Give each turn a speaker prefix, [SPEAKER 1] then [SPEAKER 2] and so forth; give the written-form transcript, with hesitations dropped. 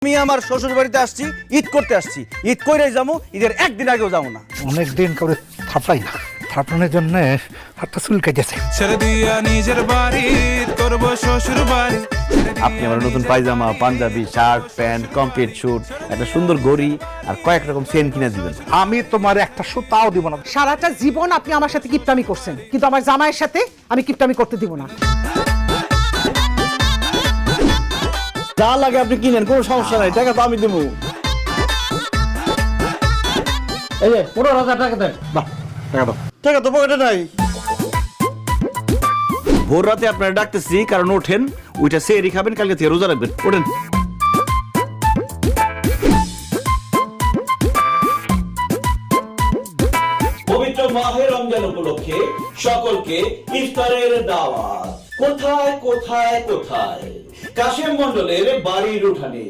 [SPEAKER 1] আমি আমার শ্বশুর বাড়িতে আসছি, ঈদ করতে আসছি, ঈদ কইরাই যাবো, ঈদের একদিন আগেও যাবো না।
[SPEAKER 2] অনেকদিন করে থাপড়াই না, থাপড়ানোর জন্য হাতটা চুলকে গেছে।
[SPEAKER 3] ছেড়ে দিয়া নিজের বাড়ি করব শ্বশুর বাড়ি।
[SPEAKER 1] আপনি আমার নতুন pyjama, Punjabi, shirt, pant, complete suit, একটা সুন্দর ঘড়ি আর কয়েক রকম চেন কিনে দিবেন।
[SPEAKER 2] আমি তোমার একটা সুতাও দিব না।
[SPEAKER 4] সারাটা জীবন আপনি আমার সাথে কিপটামি করছেন, কিন্তু আমার জামাইয়ের সাথে আমি কিপটামি করতে দিব না।
[SPEAKER 1] যা লাগে আপনি কিনেন, কোনো সমস্যা নাই, টাকা তো আমি দেবো।
[SPEAKER 2] এই যে 15,000 টাকা দেন। বাহ, টাকা দাও।
[SPEAKER 1] টাকা তো পকেটে নাই। ভোর রাতে আপনারা ডাকতেছি কারণ ওঠেন, ওইটা সেহরি খাবেন, কালকে থেকে রোজা রাখবেন, ওঠেন। পবিত্র মাহে রমজান উপলক্ষে সকলকে ইফতারের দাওয়াত। কোথায় কোথায় কোথায়? কাশেম মণ্ডলের বাড়ির উঠানে।